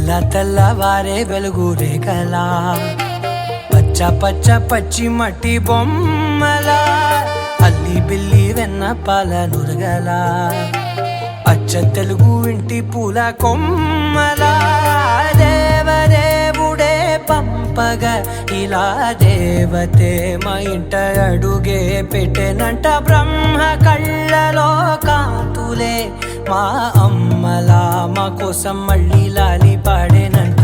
తెల్లవారే వెలుగు రేఖలా పచ్చ పచ్చ పచ్చి మట్టి బొమ్మలా అల్లి బిల్లి వెన్న పాల నురగలా అచ్చ తెలుగు ఇంటి పూల కొమ్మలా దేవదేవుడే పంపగా ఇలా దేవతే మా ఇంట అడుగే పెట్టెనంట బ్రహ్మ కళ్ళలో కాంతులే మా అమ్మలా మా కోసం మళ్ళీ లాలి పాడేనంట.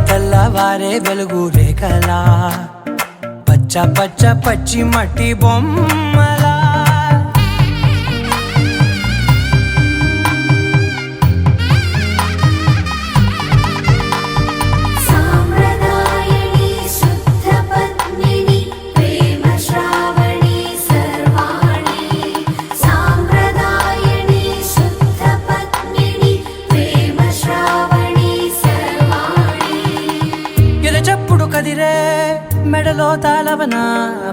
తెల్లవారే వెలుగు రేఖలా పచ్చ పచ్చ పచ్చి మట్టి బొమ్మలా కదిరే మెడలో తాళవన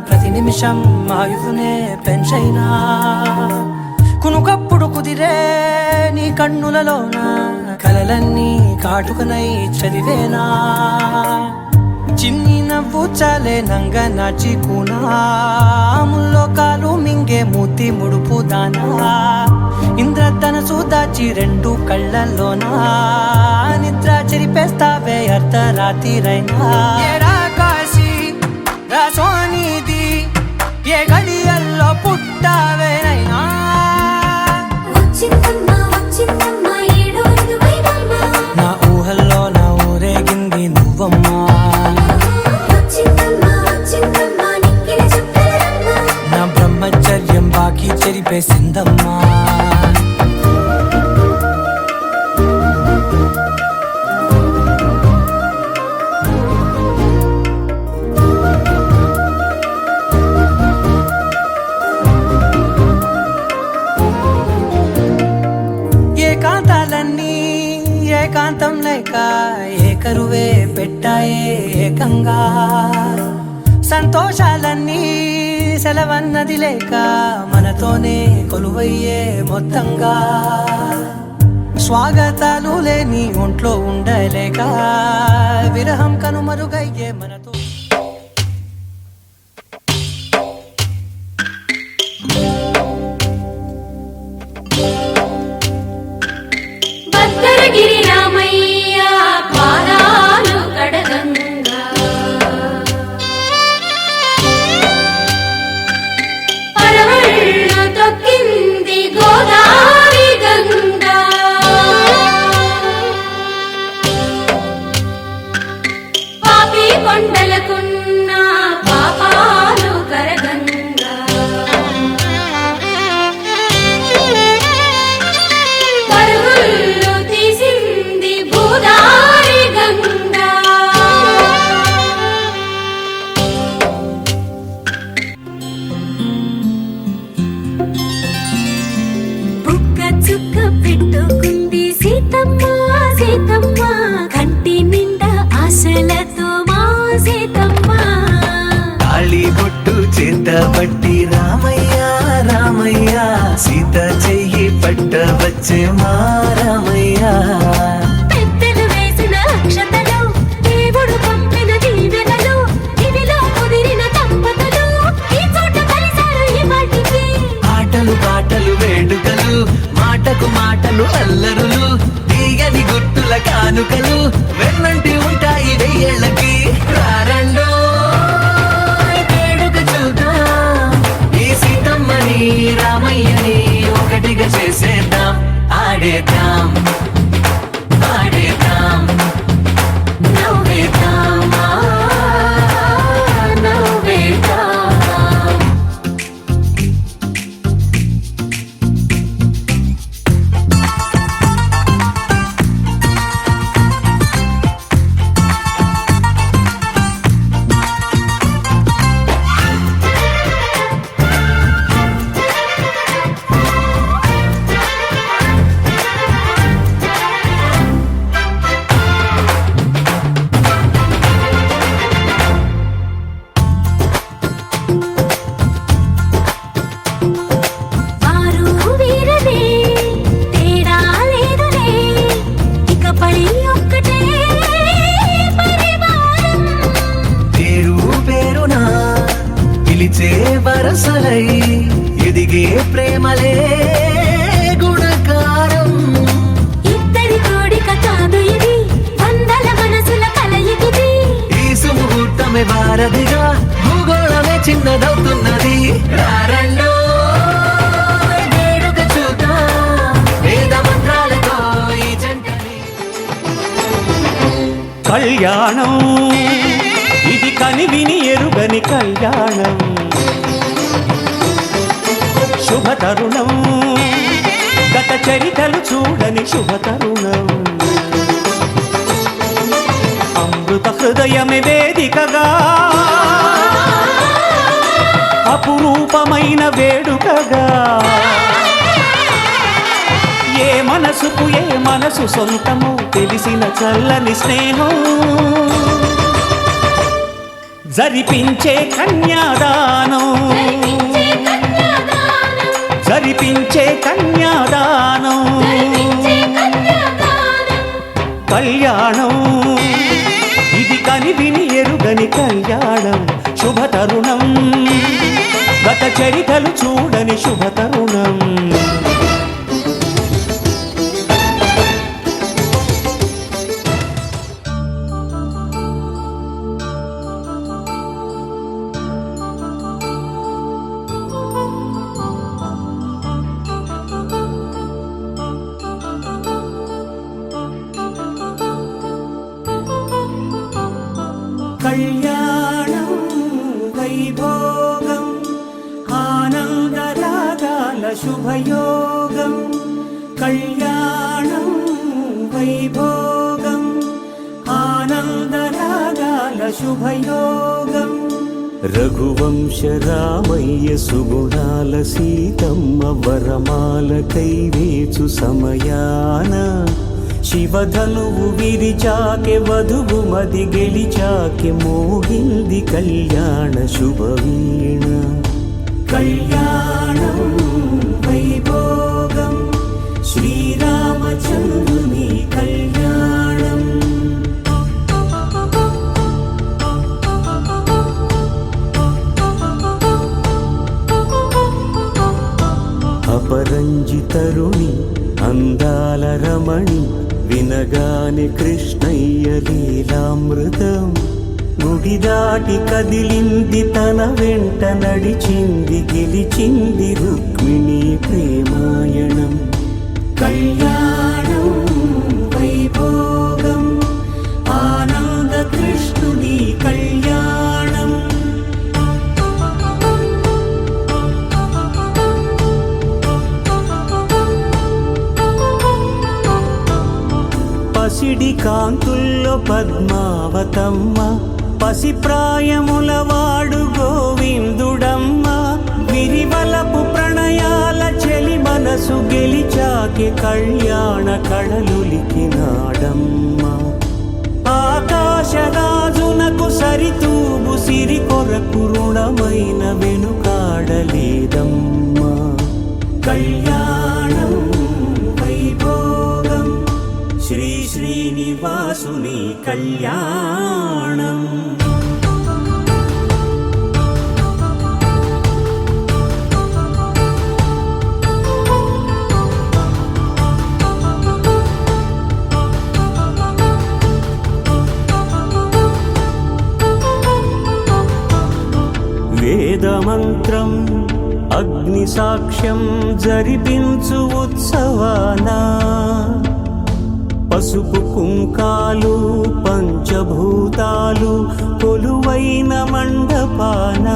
ప్రతి నిమిషం ఆయుధునే పెంచైనా కునుకప్పుడు కుదిరే నీ కన్నులలోన కలలన్నీ కాటుకనై చదివేనా చిన్ని నవ్వు చాలే నంగ నాచి కూనాముల్లో కాలు మింగే మూతి ముడుపు దానా ఇంద్రధనసు దాచి రెండు కళ్ళల్లోనా నిద్ర చెరిపేస్తావే అర్ధరాత్రిరైనా కాశీ రాసోనిది ఏ గడియల్లో పుట్టావేనైనా నా ఊహల్లో నా ఊరేగింది నువ్వమ్మా నా బ్రహ్మచర్యం బాకీ చెరిపేసిందమ్మా ఏకాంతాలన్నీ ఏకాంతం లేక ఏకరువే పెట్టాయే ఏకంగా సంతోషాలన్నీ సెలవన్నది లేక మనతోనే కొలువయ్యే మొత్తంగా స్వాగతాలు లేని ఒంట్లో ఉండలేక విరహం కనుమరుగయ్యే మనతో బట్టి రామయ్య రామయ్య సీత చెయ్యి పట్ట వచ్చే మా రామయ్య పెద్దలు వేసిన అక్షతలు దేవుడు పంపిన దీవెనలు ఇవిలో కుదిరిన దంపతులు ఈ చోట కలిసారు ఈ మాటికి ఆటలు పాటలు వేడుకలు మాటకు మాటలు అల్లరులు తీయని గుట్టుల కానుకలు వెన్నంటి ఉంటాయి వెయ్యేళ్ళకి రారండో రామయ్యని ఒకటిగా చేసేద్దాం ఆడేద్దాం ఆడేద్దాం నవ్వేద్దాం నవ్వేద్దాం కళ్యాణం ఇది కనివిని ఎరుగని కళ్యాణం శుభతరుణం గత చరితలు చూడని శుభతరుణం అమృత హృదయమే వేదికగా అపురూపమైన వేడుకగా ఏ మనసుకు ఏ మనసు సొంతము తెలిసిన చల్లని స్నేహం జరిపించే కన్యాదానం జరిపించే కన్యాదానం కళ్యాణం ఇది కనివిని ఎరుగని కళ్యాణం శుభతరుణం గత చరితలు చూడని శుభతరుణం కళ్యాణం వైభోగం ఆనందరాగాల శుభయోగం కళ్యాణం వైభోగం ఆనందరాగాల శుభయోగం రఘువంశ రామయ్య సుగుణాల సీతమ్మ వరమాల కైవేచు సమయాన శివధనువు విరిచాకె వధువు మది గెలిచాకె మోగింది కళ్యాణ శుభవీణ కళ్యాణం వైభోగం శ్రీరామచంద్రుని కళ్యాణం అపరంజితరుణి అందాల రమణి వినగానే కృష్ణయ్య లీలామృతం గుడి దాటి కదిలింది తన వెంట నడిచింది గెలిచింది రుక్మిణి ప్రేమాయణం కళ్యాణం వైభోగం ఆనంద కృష్ణుని కళ్యాణం పసిడి కాంతుల్లో పద్మావతమ్మ పసిప్రాయముల వాడు గోవిందుడమ్మ విరివలపు ప్రణయాల చెలి మనసు గెలిచాకి కళ్యాణ కళలులికినాడమ్మ ఆకాశరాజునకు సరితూగు సిరి కొరకు రుణమైన వెనుకాడలేదమ్మా కళ్యాణం వైభోగం శ్రీ శ్రీనివాసుని కళ్యాణం వేదమంత్రం అగ్ని సాక్ష్యం జరిపించు ఉత్సవానా పసుపు కుంకాలు పంచభూతాలు కొలువైన మండపాన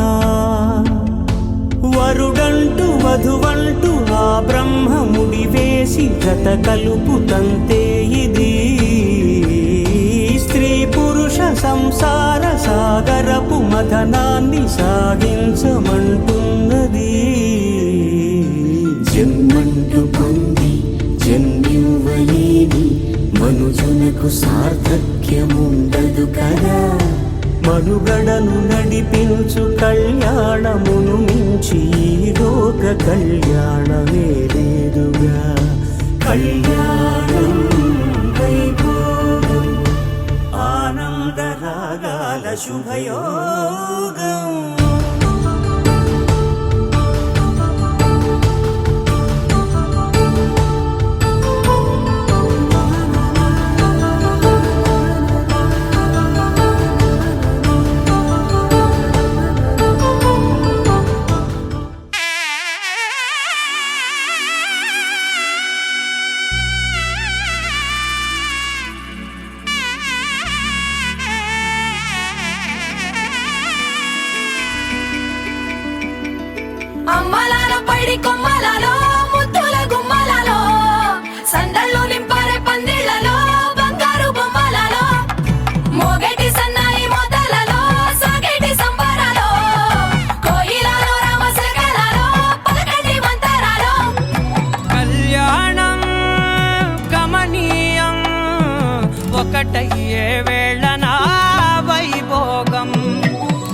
వరుడంటూ వధువంటూ ఆ బ్రహ్మముడి వేసి జత కలుపుతంతే ఇది స్త్రీ పురుష సంసార సాగరపు మథనాన్ని సాగించమంటున్నది జన్మంటూ పొంది జన్మివ్వలేని మనుజునకు సార్థక్యముండదు కదా మనుగడను నడిపించు కళ్యాణమును మించి ఈ లోక కళ్యాణమే లేదుగా కళ్యాణం వైభోగం ఆనందరాగాల శుభయోగం ఒకటయ్యే వేళనా వైభోగం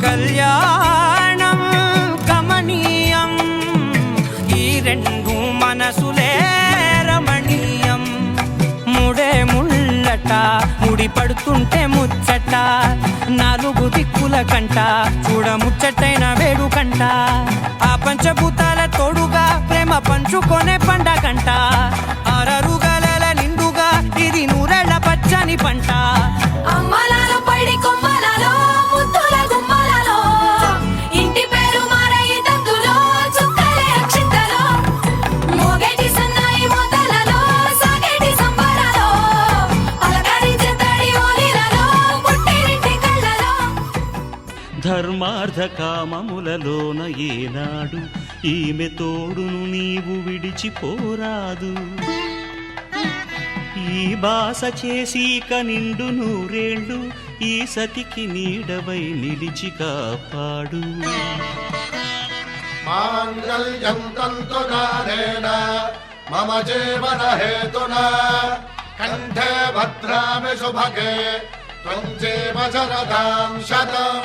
కళ్యాణం కమనీయం ఈ రెండు మనసులే రమణీయం ముడే ముళ్ళట ముడి పడుతుంటే ముచ్చట నాలుగు దిక్కుల కంట చూడ ముచ్చటైన వేడుకంట ఆ పంచభూతాల తోడుగా ప్రేమ పంచుకొనే పండగంట ఆరరుగల నిండుగా ఇది నూరెళ్ళ పచ్చని పంట అమ్మలాలో పడి కొమ్మలలో ముద్దుల గుమ్మలలో ఇంటి పేరు మారయి తందులో చుక్కలే అక్షింతలో మోగేటి సన్నాయి మోతలలో సాగేటి సంబరాలో అలకరించే తడి ఓలిలలో పుట్టినింటి కళ్ళలో ధర్మార్థ కామములలోన ఏనాడు ఈమె తోడును నీవు విడిచిపోరాదు ఈ బాస చేసి నిండు నూరేళ్ళు ఈ సతికి నీడవై నిలిచి కాపాడు మాంగళ్యం తంతునానేన మమ జీవన హేతునా కంఠే భద్రామి శుభగే త్వం జీవ శరదాం శతం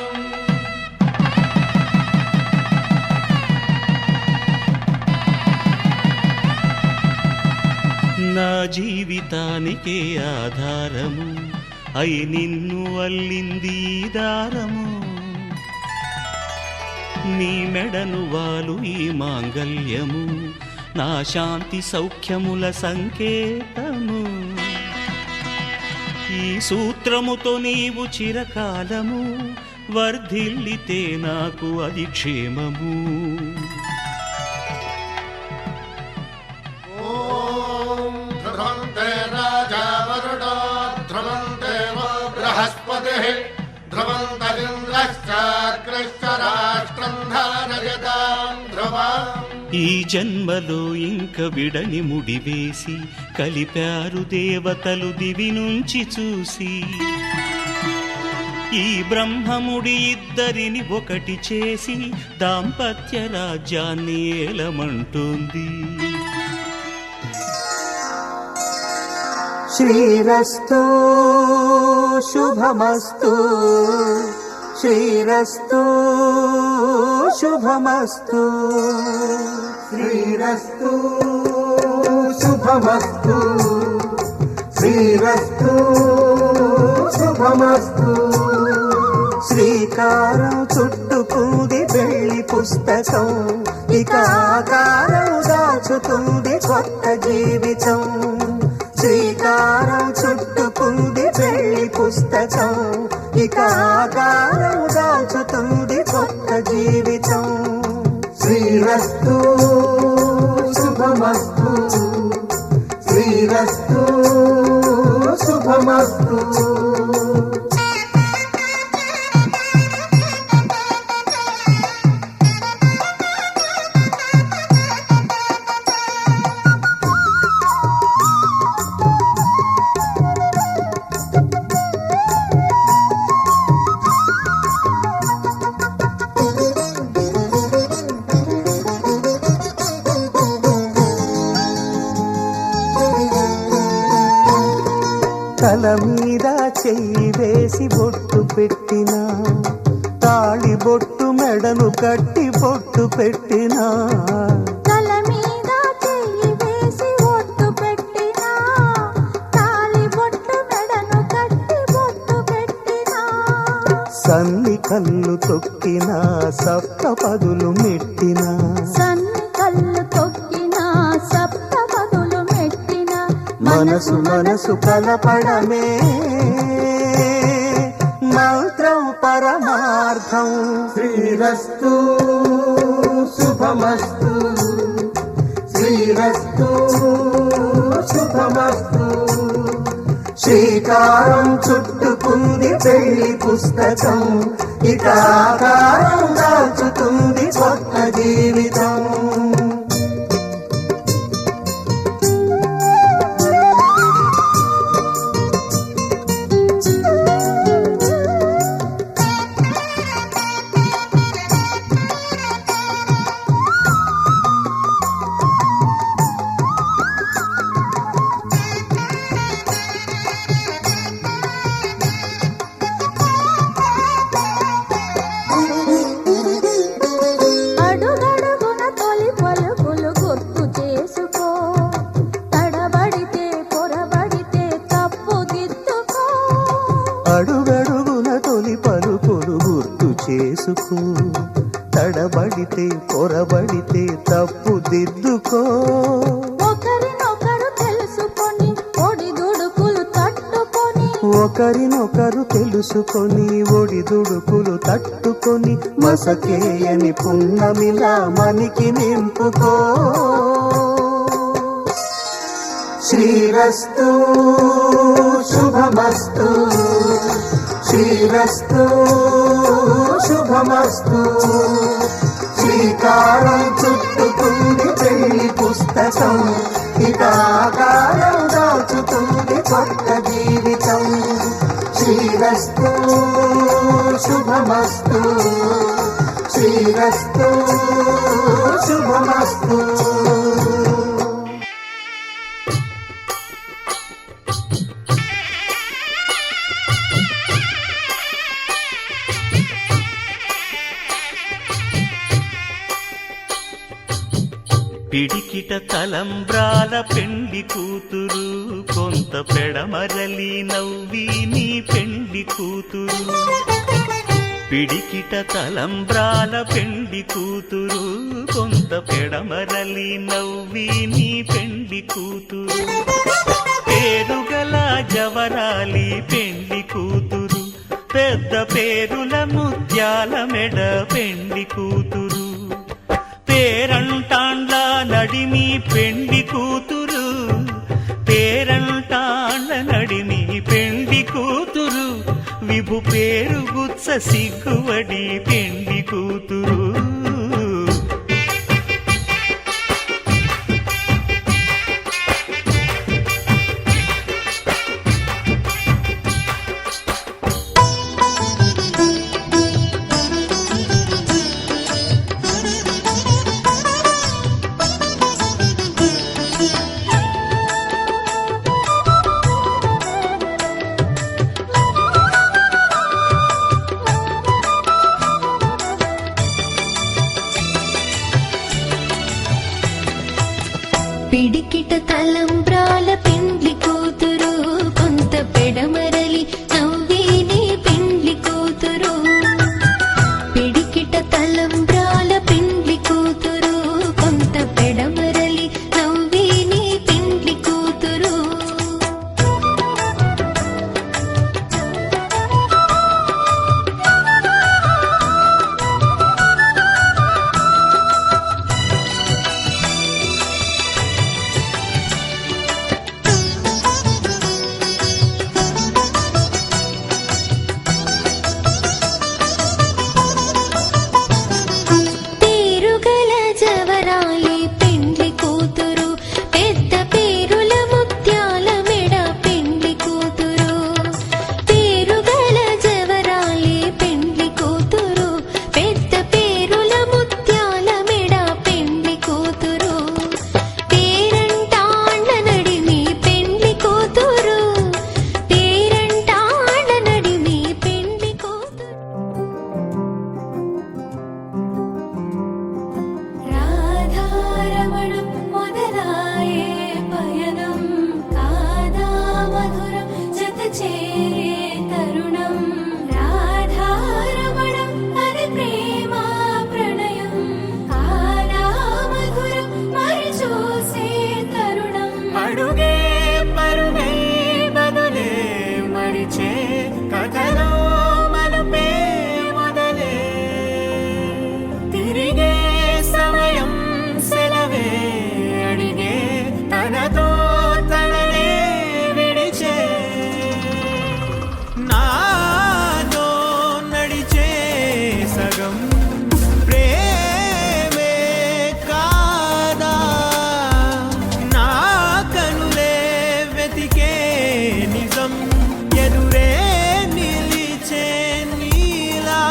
నా జీవితానికే ఆధారము అయి నిన్ను అల్లింది ఈ దారము నీ మెడను వాలు ఈ మాంగల్యము నా శాంతి సౌఖ్యముల సంకేతము ఈ సూత్రముతో నీవు చిరకాలము వర్ధిల్లితే నాకు అది క్షేమము ధ్రువంతే రాజా వరుణో ధ్రువంతే బృహస్పతిః ధ్రువంతరింద్రశ్చాగ్రశ్చ రాష్ట్రం ధారయతాం ధ్రువం ఈ జన్మలో ఇంక విడని ముడివేసి కలిపారు దేవతలు దివి నుంచి చూసి ఈ బ్రహ్మముడి ఇద్దరిని ఒకటి చేసి దాంపత్య రాజ్యాన్ని ఏలమంటుంది శ్రీరస్తు శుభమస్తు శ్రీరస్తు శుభమస్తు శ్రీరస్తు శుభమస్తు శ్రీరస్తు శుభమస్తు శ్రీకారం చుట్టుకుంది పెళ్లి పుస్తకం ఇక ఆకారం దాచుతుంది కొత్త జీవితం శ్రీకారం చుట్టుకుంది పెళ్లి పుస్తకం ఇక ఆకారం దాచుతుంది కొత్త జీవితం శ్రీరస్తు శుభమస్తు శ్రీరస్తు శుభమస్తు తల మీద చెయ్యి వేసి బొట్టు పెట్టినా తాళి బొట్టు మెడను కట్టి బొట్టు పెట్టినా తల మీద చెయ్యి వేసి ఒట్టు పెట్టినా తాళి బొట్టు మెడను కట్టి బొట్టు పెట్టినా సన్ని కళ్ళు తొక్కినా సప్త పదులు మెట్టినా సన్ని కళ్ళు తొక్కినా సప్త పదులు మెట్టినా మనసు మనసు కలపడమే మంత్రం పరమార్థం శ్రీరస్తు శుభమస్తు శ్రీరస్తు శుభమస్తు శ్రీకారం చుట్టుకుంది పెళ్లి పుస్తకం ఇక ఆకారం దాచుతుంది కొత్త జీవితం తెలుసుకో, తడబడితే పొరబడితే తప్పు దిద్దుకో. ఒకరినొకరు తెలుసుకొని ఒడిదుడుకులు తట్టుకొని, ఒకరినొకరు తెలుసుకొని ఒడిదుడుకులు తట్టుకొని, మసకేయని పున్నమిలా మనికి నింపుకో. శ్రీరస్తు శుభమస్తు, శ్రీరస్తు శుభమస్తు. శ్రీకారం చుట్టుకుంది పెళ్లి పుస్తకం, ఇక ఆకారం దాచుతుంది కొత్త జీవితం. శ్రీరస్తు శుభమస్తు, శ్రీరస్తు శుభమస్తు. పిడికిట తలంబ్రాల పెండ్లి కూతురు, కొంత పెడమరలి నవ్వి నీ పెండ్లి కూతురు. పిడికిట తలంబ్రాల పెండ్లి కూతురు, కొంత పెడమరలి నవ్వి నీ పెండ్లి కూతురు. పేరుగల జవరాలి పెండ్లి కూతురు, పెద్ద పేరుల ముత్యాల మెడ పెండ్లి కూతురు. పేరంటాండ్ల నడిమి పెండ్లి కూతురు, పేరంటాండ్ల నడిమి పెండ్లి కూతురు. విభు పేరు గుత్స సిగ్గువడి పెండ్లి కూతురు. పిడికిట తలంబ్రాల పెండ్లి కూతురు, కొంత పెడమరలి నవ్వి నీ పెండ్లి కూతురు. పిడికిట తలంబ్రాల పెండ్లి కూతురు, కొంత పెడమరలి నవ్వి నీ పెండ్లి కూతురు. పేరుగల జవరాలి పెండ్లి కూతురు, పెద్ద పేరుల ముత్యాల మెడ పెండ్లి కూతురు. పేరుగల జవరాలి పెండ్లి కూతురు, పెద్ద పేరుల ముత్యాల మెడ పెండ్లి కూతురు. పేరంటాండ్ల నడిమి పెండ్లి కూతురు, పేరంటాండ్ల నడిమి పెండ్లి కూతురు. రాధారమణం మొదలాయే పయనం, కాదా మధురం జత చేరే తరుణం. రాధారమణం అది ప్రేమ ప్రణయం, కాదా మధురం మరి చూసే తరుణం. అడుగే పరుగే బదులే మరిచే కథలో మలుపే మొదలే. తిరిగే సమయం సెలవే అడిగే, తనతో తననే విడిచే. నాతో నడిచే సగం ప్రేమే కాదా, నా కనులే వెతికే నిజం ఎదురే నిలిచే నీలా.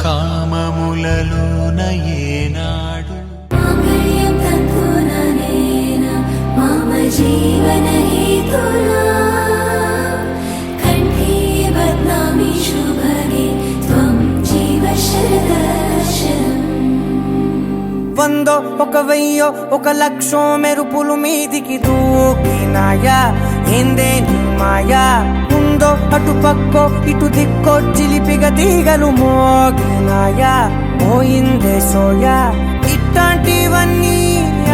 కామములలోన ఏనాడు మాంగళ్యం తంతుననేన మమ జీవన హేతునా కంఠే బధ్నామి శుభగే త్వం జీవ శరదర్శనం. వందో ఒక వెయ్యో ఒక లక్షో మెరుపులు మీదికి దూకినాయా ఏందే నీ మాయా ఉందో అటు పక్కో ఇటు దిక్కో చిలిపిగ తీగలు మోగినాయా పోయిందే సోయా ఇట్లాంటివన్నీ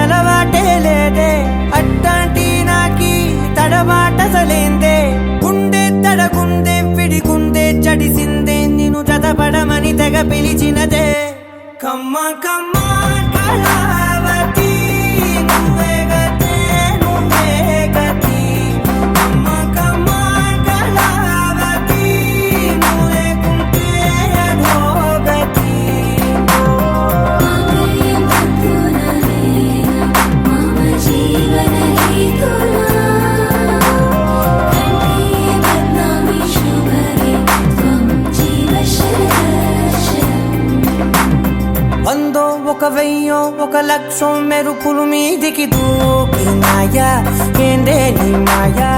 అలవాటే లేదే అట్లాంటి నాకి తడబాటసలేందే గుండె తడగుందే విడిగుందే చడిసిందే నిన్ను చదపడమని తెగ పిలిచినదే కమ్మ కమ్మ కళావతి నువ్వే గతే నువ్వే గతి కమ్మ కమ్మ కళావతి నువ్వే కుంటే అధోగతి. మాంగళ్యం తంతుననేన మమ జీవన హేతునా కంఠే బధ్నామి శుభగే త్వం జీవ శరదర్శనం. వందో ఒక వెయ్యో ఒక లక్షో మెరుపులు మీదికి దూకినాయా ఏందే నీ మాయా.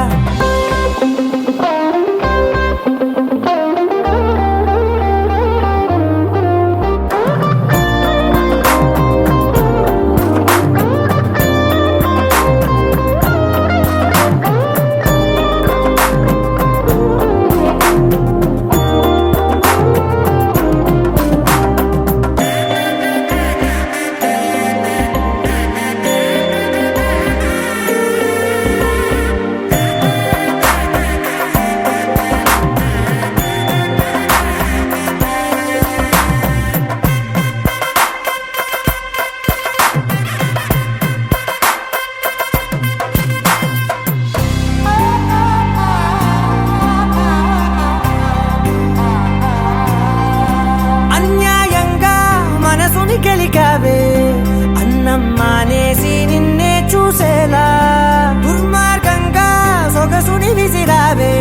అన్యాయంగా మనసుని గెలికావే అన్నం మానేసి నిన్నే చూసేలా దుర్మార్గంగా సొగసుని విసిరావే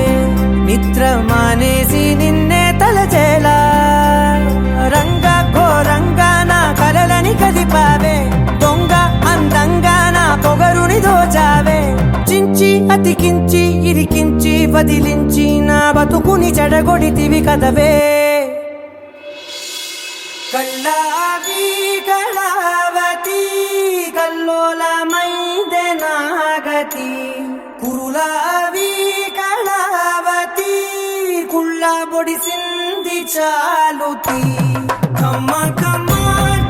నిద్ర మానేసి నిన్నే తలచేలా రంగా ఘోరంగా నా కలలని కదిపావే దొంగ అందంగా నా పొగరుని దోచావే చించి అతికించి ఇరికించి వదిలించి నా బతుకుని చెడగొడితివి కదవే కళ్ళావి కళావతి కల్లోలమైందే నాగతి కురులావి కళావతి కుళ్ళ బొడిసింది చాలుతి కమ్మ కమ్మ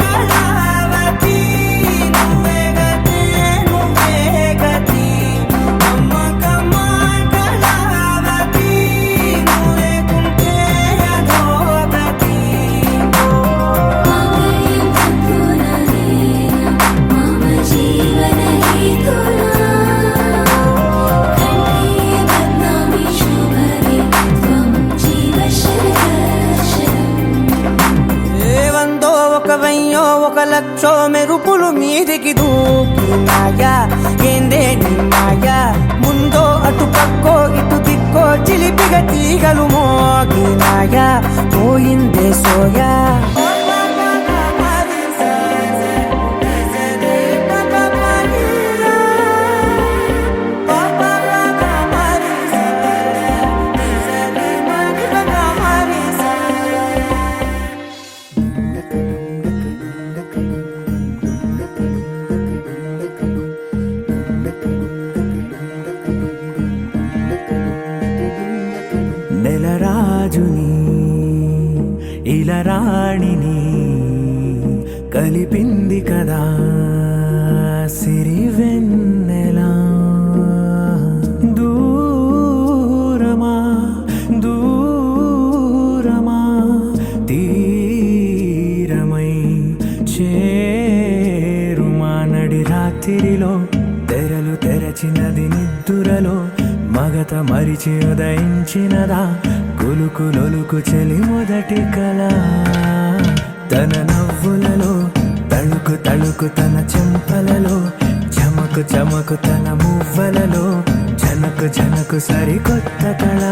కళావతి నువ్వే గతే నువ్వే గతి కమ్మ కమ్మ కళావతి నువ్వే కుంటే అధోగతి. మాంగళ్యం తంతుననేన మమ జీవన హేతునా కంఠే బధ్నామి శుభగే త్వం జీవ శరదర్శనం. వందో ఒక వెయ్యో ఒక లక్షో మెరుపులు మీదికి దూకినాయా ఏందే నీ మాయా ముందో అటు పక్కో ఇటు దిక్కో చిలిపిగ తీగలు మోగినాయా పోయిందే సోయా. నెలరాజుని ఇలరాణిని కలిపింది కదా సిరివెన్నెలా దూరమా దూరమా తీరమై చేరుమా నడి రాత్రిలో తెరలు తెరచినది నిద్దురలో మగత మరిచి ఉదయించినదా కులుకు లొలుకు చెలి మొదటి కళ తన నవ్వులలో తళుకు తళుకు తన చెంపలలో చమకు చమకు తన మువ్వలలో జనకు జనకు సరికొత్త కళ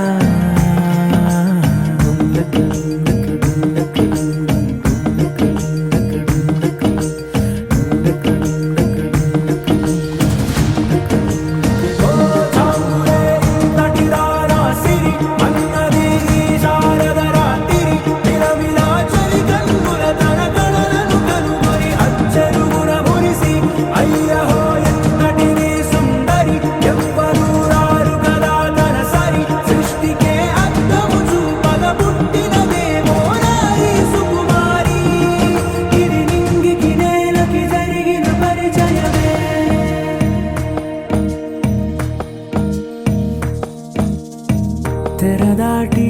తెరదాటి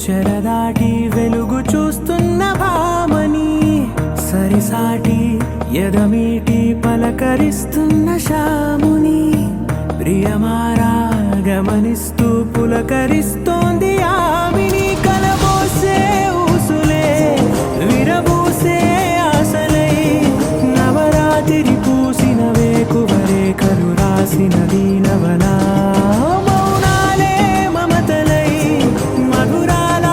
చెరదాటి వెలుగు చూస్తున్న భామని సరిసాటి ఎదమీటి పలకరిస్తున్న శాముని ప్రియమారా గమనిస్తూ పులకరిస్తోంది ఆవిని కలబోసే ఊసులే విరబూసే ఆశలై నవరాత్రి పూసిన వేకువరేఖలు రాసిన దీనవలా మౌనాలే మమతలై మధురాల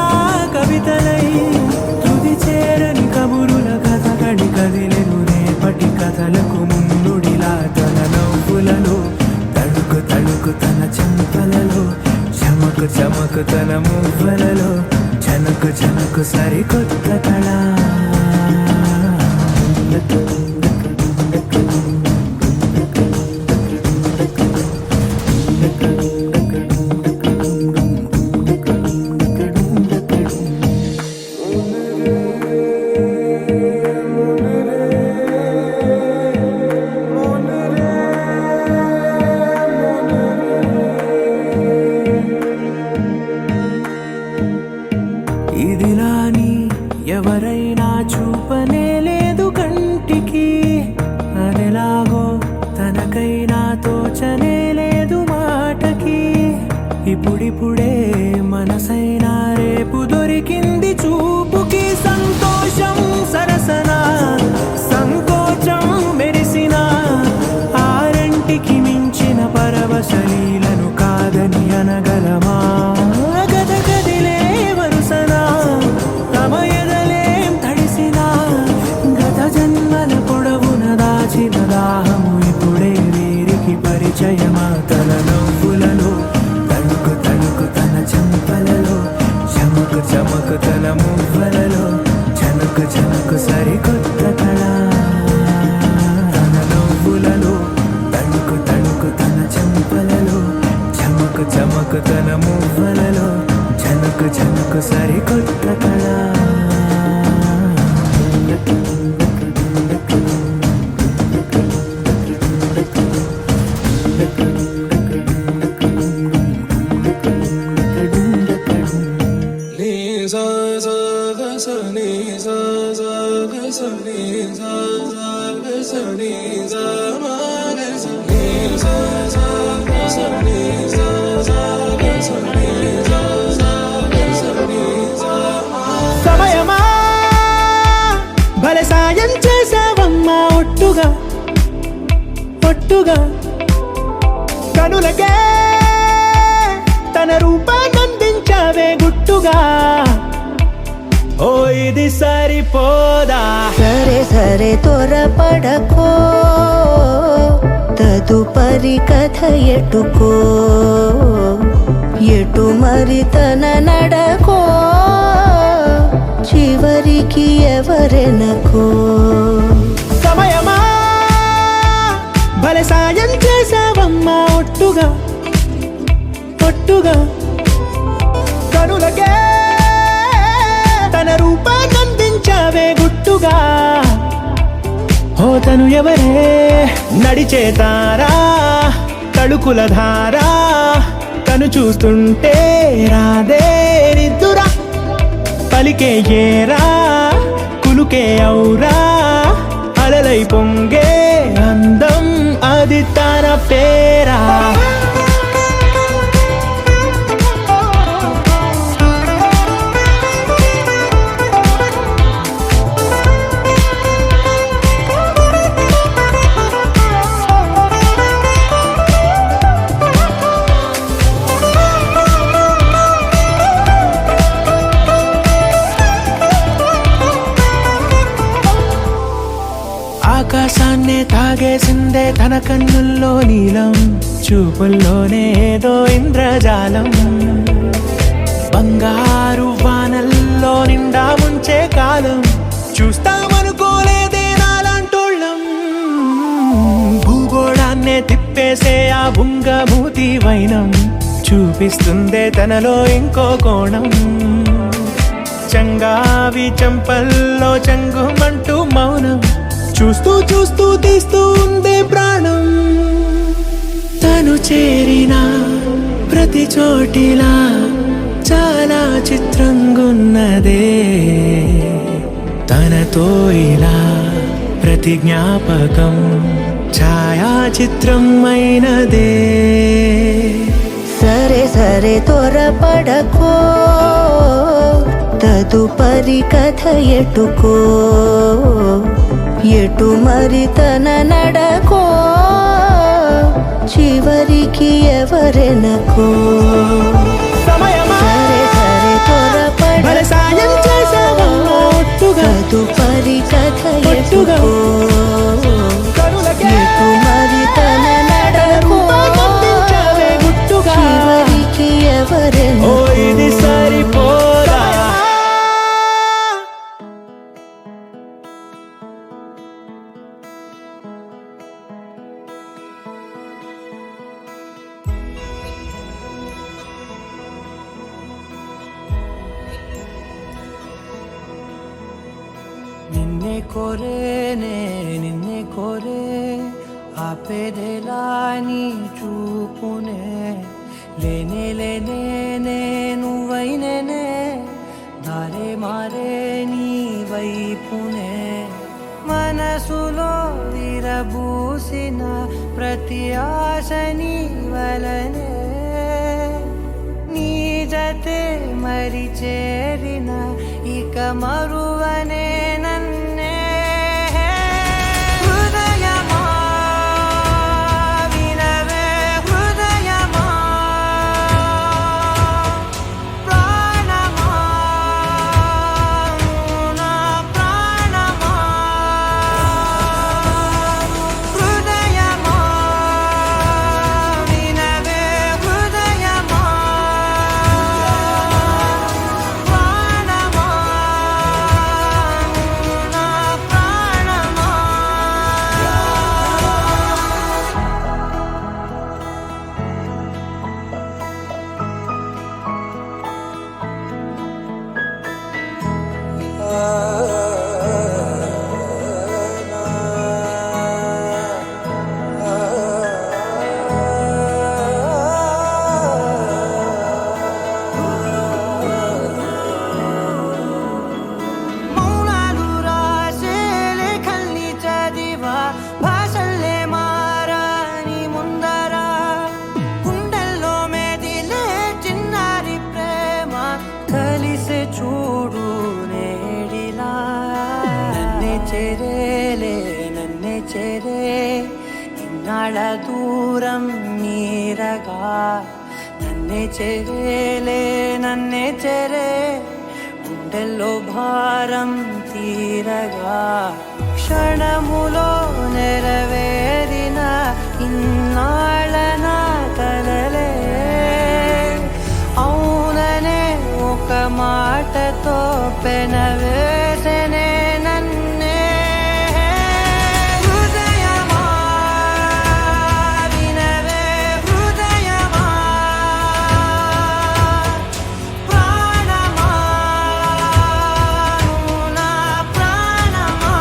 కవితలై తుది చేరని కబురుల కథ కడి కదిలెను రేపటి కథలకు ముందుడిలా తన నవ్వులలో తడుకు తడుకు తన చెంపలలో చమకు చమకు తన మువ్వలలో జనకు జనకు సరికొత్త కళ ఇదిలాని ఎవరైనా చూపనే లేదు కంటికి అదెలాగో తనకైనా తోచనే లేదు మాటకి ఇప్పుడిప్పుడే మనసైనా రేపు దొరికింది చూపుకి సంతోషం సరసన సంకోచం మెరిసిన ఆరంటికి మించిన పరవశలీలను కాదని అనగలమా గద గదిలే వరుసన తమ ఎదలేం తడిసిన గత జన్మల పొడవున దాచిన దాహము ఇప్పుడే వీరికి పరిచయమా తన నవ్వులలో తడుకు తడుకు తన చెంపలలో చమకు చమకు తన మువ్వలలో జనకు జనకు సరికొత్త కళ తన నవ్వులలో తడుకు తడుకు తన చెంపలలో చమకు చమకు తన మువ్వలలో జనకు జనకు సరికొత్త కళ సమయమా భలే సాయం చేసావమ్మా ఒట్టుగా ఒట్టుగా కనులకే తన రూపాన్నందించావే గుట్టుగా ఓ ఇది సరిపోదా సరే సరే త్వరపడకో తదుపరి కథ ఎటుకో ఎటు మరి తన నడకో చివరికి ఎవరెనకో సమయమా భలే సాయం చేసావమ్మా ఒట్టుగా ఒట్టుగా కనులకే తన రూపాన్నందించావే గుట్టుగా ఓ తను ఎవరే నడిచే తారా తడుకుల ధారా తను చూస్తుంటే రాదే నిద్దురా పలికే ఏరా కులుకే ఔరా అలలై పొంగే అందం అది తన పేరా ఆకాశాన్నే తాగేసిందే తన కన్నుల్లో నీలం చూపుల్లోనే ఏదో ఇంద్రజాలం బంగారు వానల్లో నిండా ముంచే కాలం చూస్తామనుకోలేదే నాలాంటోళ్ళం భూగోళాన్నే తిప్పేసే ఆ బుంగమూతి వైనం చూపిస్తుందే తనలో ఇంకో కోణం చంగావి చంపల్లో చంగుమంటూ మౌనం చూస్తూ చూస్తూ తీస్తూ ఉందే ప్రాణం తను చేరిన ప్రతి చోటిలా చాలా చిత్రంగున్నదే తనతో ఇలా ప్రతి జ్ఞాపకం ఛాయాచిత్రం అయినదే. సరే సరే త్వరపడకో తదుపరి కథ ఎటుకో ఎటు మరి తన నడకో చివరికి ఎవరెనకో. సరే సరే త్వరపడకో తదుపరి కథ ఎటుకో ఎటు మరి తన నడకో చివరికి ఎవరెనకో. ఇది సరిపోదా నిన్నే కోరేనే నిన్నే కోరే ఆపేదేలా నీ చూపునే లేనే లేనే నువ్వైనేనే దారే మారే నీ వైపునే మనసులో విరబూసిన ప్రతి ఆశ నీ వలనే నీ జతే మరి చేరిన ఇక మరువనే నన్నే. హృదయమా వినవే హృదయమా ప్రాణమా నా ప్రాణమా హృదయమా వినవే హృదయమా ప్రాణమా నా ప్రాణమా. మౌనాలు రాసే లేఖల్ని చదివా భాషల్లే మారాని ముందర గుండెల్లో మెదిలే చిన్నారి ప్రేమ కలిసే చూడు నేడిలా. నన్నే చేరేలే నన్నే చేరే ఇన్నాళ్ళ దూరం మీరగా నన్నే చేరేలే నన్నే చేరే గుండెల్లో భారం తీరగా క్షణములో నెరవేరిన ఇన్నాళ్ళ నా కలలే అవుననే ఒక మాటతో పెనవేసనే నన్నే. హృదయమా వినవే హృదయమా ప్రాణమా నా ప్రాణమా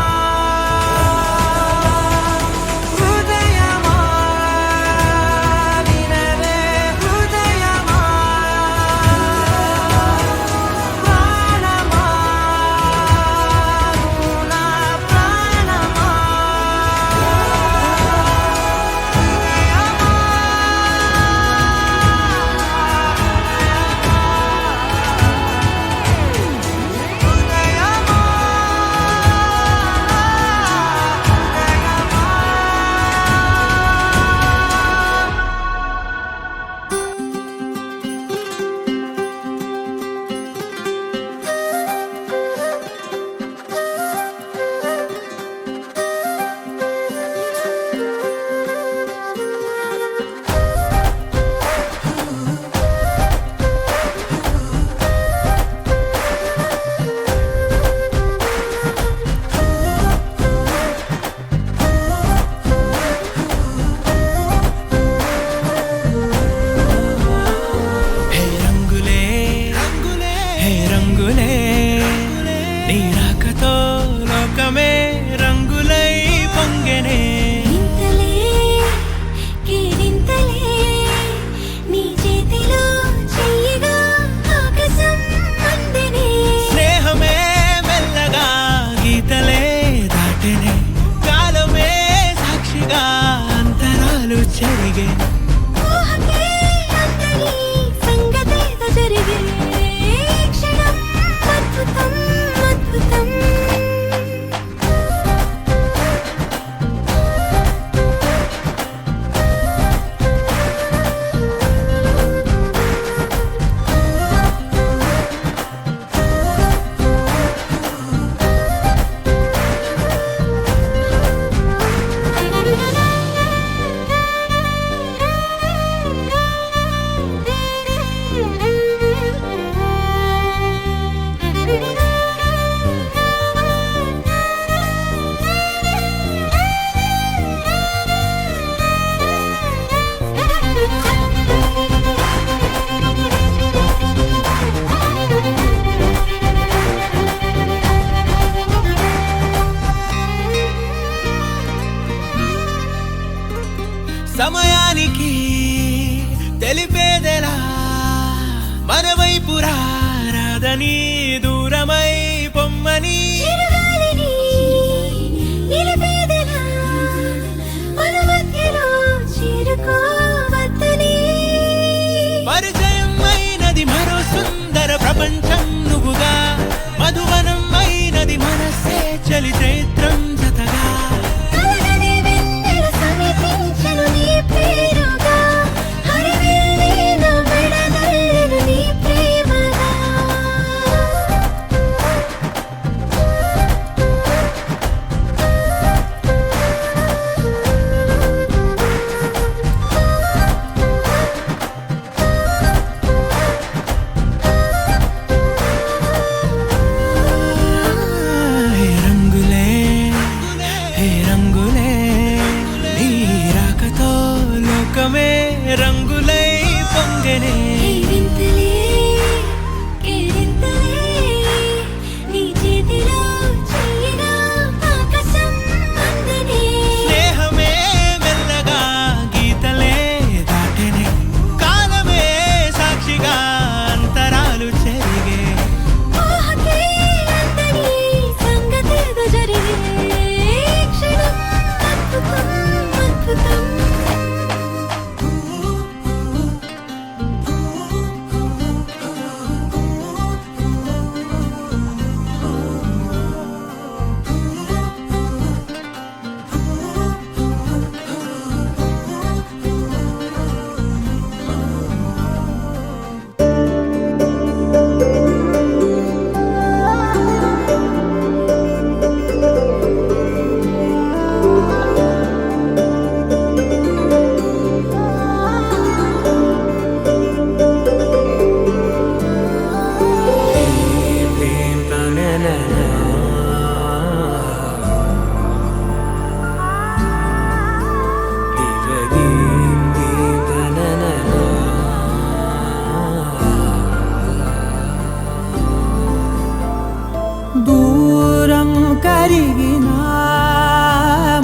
హృదయమా వినవే హృదయమా ప్రాణమా మన వైపు రాదని దూరమై పొమ్మని చిరుగాలిని నిలిపేదెలా మన మధ్యలో చేరుకోవద్దని పరిచయం అయినది మరో సుందర ప్రపంచం నువ్వుగా మధువనం అయినది మనసే చలి చైత్రం జతగా కలగని వెన్నెల సమీపించను నీ పేరుగా హరివెల్లి నా మెడదల్లెను నీ ప్రేమగా హే రంగులే హే రంగులే నీ రాకతో లోకమే రంగులై పొంగెనే వింతలే కేరింతలే నీ చేతిలో చెయ్యగా ఆకాశం అందనే స్నేహమే మెల్లగా గీతలే దాటెనే కాలమే సాక్షిగా అంతరాలు చెరిగే ఊహకే అందని సంగతేదో జరిగే క్షణం అద్భుతం అద్భుతం దూరం కరిగినా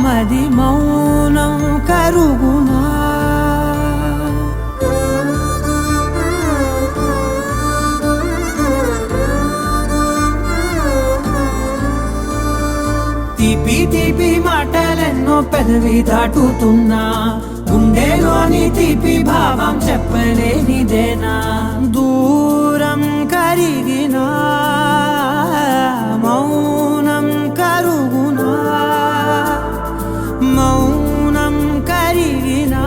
మది మౌనం కరుగునా తీపి తీపి మాటలెన్నో పెదవి దాటుతున్నా గుండెలోని తీపి భావం చెప్పలేనిదేనా దూరం కరిగినా మౌనం కరుగునా మౌనం కరిగినా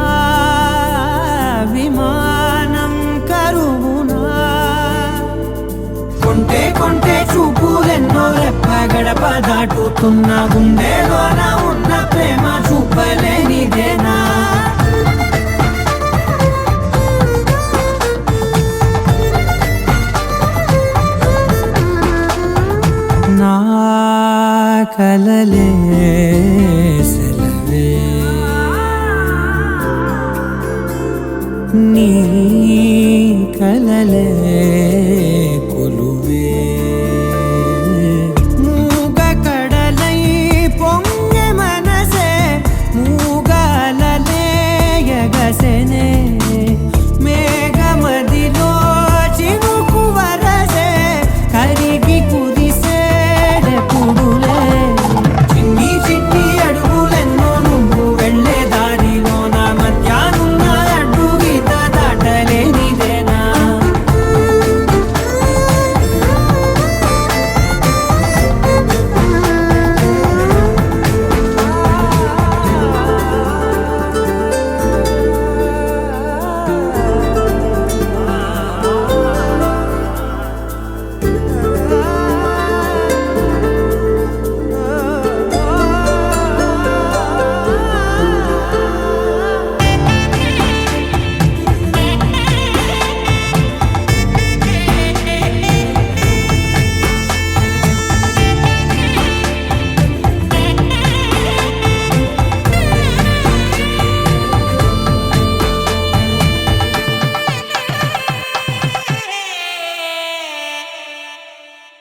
విమానం కరుగునా కొంటే కొంటే చూపులెన్నో రెప్ప గడప దాటుతున్న గుండెలోన ఉన్న ప్రేమ చూపలేనిదేనా నా కలలే సెలవే నీ కలలే కొలువే మూగ కడలై పొంగె మనసే మూగలలే ఎగసెనే మేఘమదిలో చినుకు వరసే కరిగి కుదిసేడెప్పుడులే చిన్ని చిన్ని అడుగులెన్నో నువ్వు వెళ్ళే దారిలో నా మధ్యాహ్నం అడ్డు గీత దాటలేనిదేనా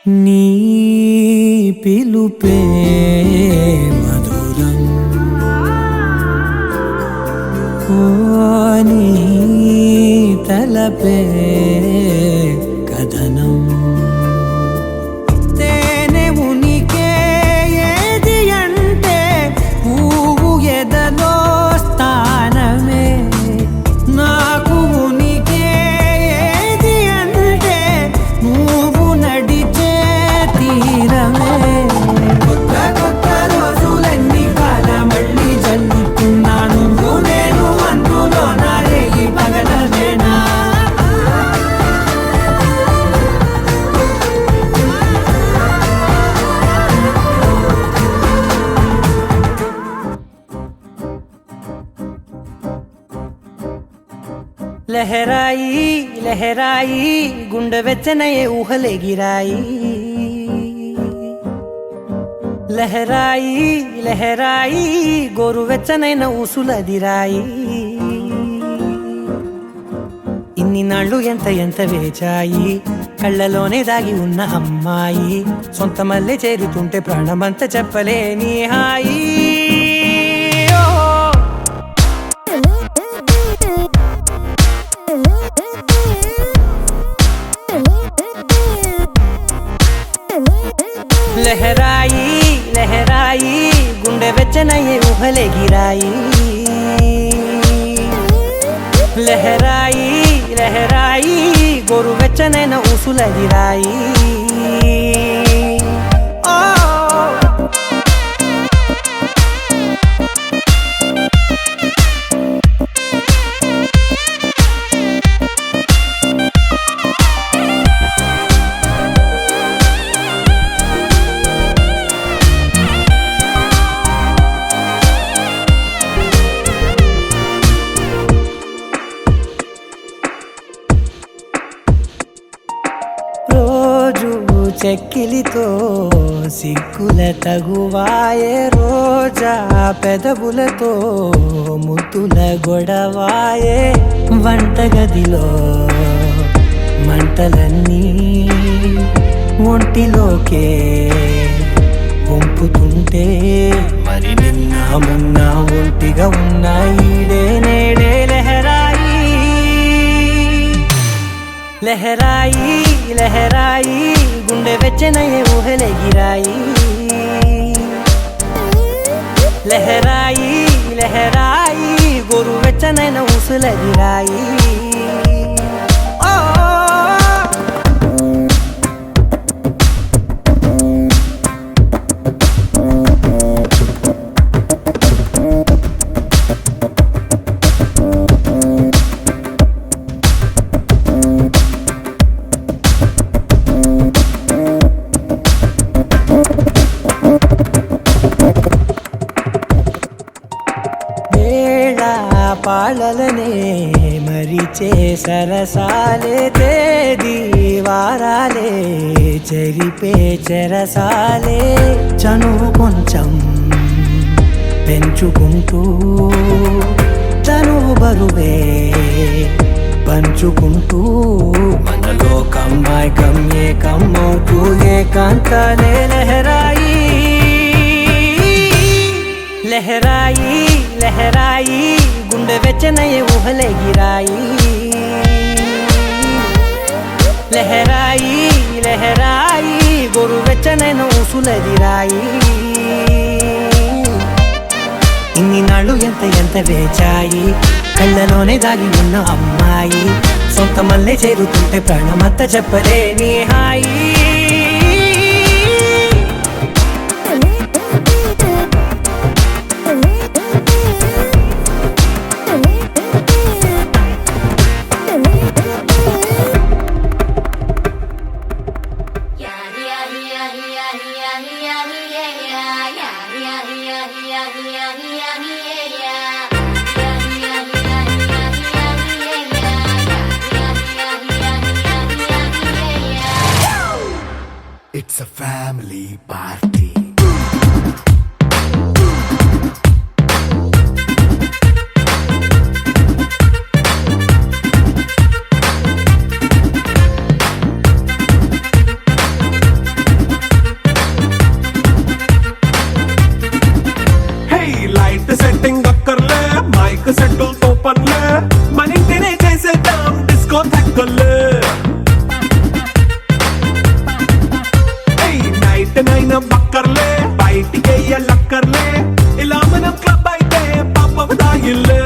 నీ పిలుపే మధురం ఓ నీ తలపే కథనం తేనె ఉనికే ఏది అంటే పువ్వు ఎదలో స్థానమే నాకు ఉనికే ఏది అంటే నువ్వు నడిచే తీరమే కొత్త కొత్త రోజులన్నీ కాల మళ్ళీ జల్లుతున్నాను నేను అందులో నా రేగి పగలవేనా లహరాయి లహరాయి గుండె వెచ్చనయే ఊహలెగిరాయి లహరాయి లహరాయి గోరు వెచ్చనైన ఊసులదిరాయి ఇన్ని నాళ్ళు ఎంత ఎంత వేచాయి కళ్ళలోనే దాగి ఉన్న అమ్మాయి సొంత మల్లె చేరుతుంటే ప్రాణమంత చెప్పలేని హాయి లహరాయి లహరాయి గుండె వెచ్చనయ్యే ఊహలెగిరాయి లహరాయి లహరాయి గోరు వెచ్చనైన ఊసులదిరాయి రోజు చెక్కిలితో సిగ్గుల తగువాయే రోజా పెదవులతో ముద్దుల గొడవాయే వంటగదిలో మంటలన్నీ ఒంటిలోకే వంపుతుంటే మరి నిన్న మొన్న ఒంటిగా ఉన్న ఈడే నేడే లహరాయి లహరాయి లహరాయి గుండె వెచ్చనయ్యే ఊహలెగిరాయి లహరాయి లహరాయి గోరు వెచ్చనైన ఊసులదిరాయి పాలలనే మరిచే సరసాలే తేదీ వారాలే చెరిపే చెరసాలే చనువు కొంచెం పెంచుకుంటూ చనువు బరువే పంచుకుంటూ మనలో కమ్మాయి కమ్మే కమ్మవుతూ ఏకాంతాలే లహరాయి లహరాయి లహరాయి గుండె వెచ్చనయ్యే ఊహలెగిరాయి లహరాయి లహరాయి గోరు వెచ్చనైన ఊసులదిరాయి ఇన్ని నాళ్ళు ఎంత ఎంత వేచాయి కళ్ళలోనే దాగి ఉన్న అమ్మాయి సొంత మల్లె చేరుతుంటే ప్రాణమంత చెప్పలేని హాయి It's a family party. Setting అక్కర్లే మైక్ సెట్టులతో పర్లే మన ఇంటినే చేసేద్దాం నైట్ నైన్ బక్కర్లే బయటికి లక్కర్లే ఇలా మనం క్లబ్ అయితే పాపం ఇల్లు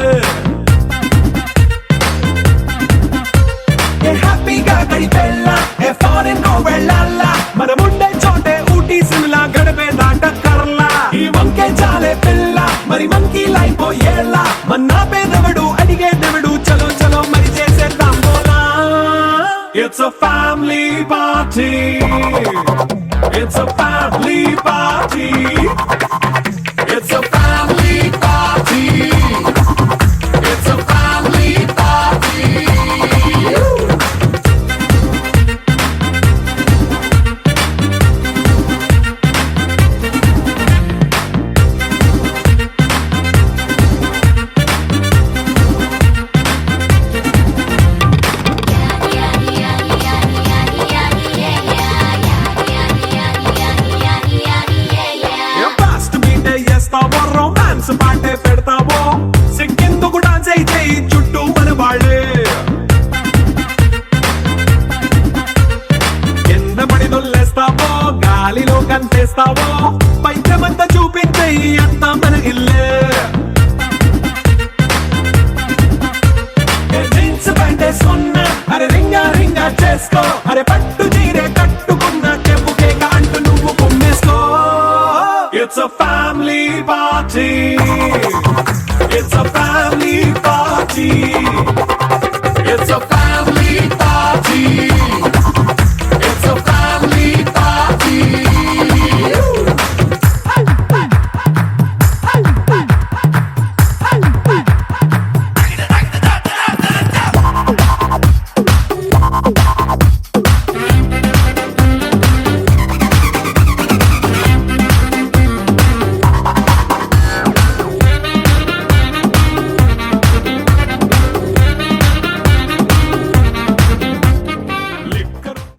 హ్యాపీగా గడిపెళ్ళ ఏ ఫారెన్ కో వెళ్ళాల మనం ఉండే చోటే ఊటీ సిమ్లా గడిపే దాటక్కర్లా ఈ వంకే చాలే పిల్ల మరి మంకీ లైఫ్ ఏళ్ళ మన్నా పేదవడు అడిగేదెవడు చలో చలో మరి చేసేద్దాం బోలా it's a family party it's a family party it's a family party it's a family party fast బీటే చేస్తావో రొమాన్స్ పాటే పెడతావో సిక్కెందుకు డాన్స్ అయితే చుట్టూ మన వాళ్ళే కింద పడి దొల్లేస్తావో గాలిలో కంతేస్తావో పైత్యమంతా చూపించే అంతా మన ఇల్లే జీన్స్ ప్యాంటే సున్నా అరే రింగా రింగా చేసుకో అరే పట్టు చీరే కట్టుకున్న చెప్పుకే కాంటు నువ్వు కుమ్మేసుకో it's a family party it's a family party it's a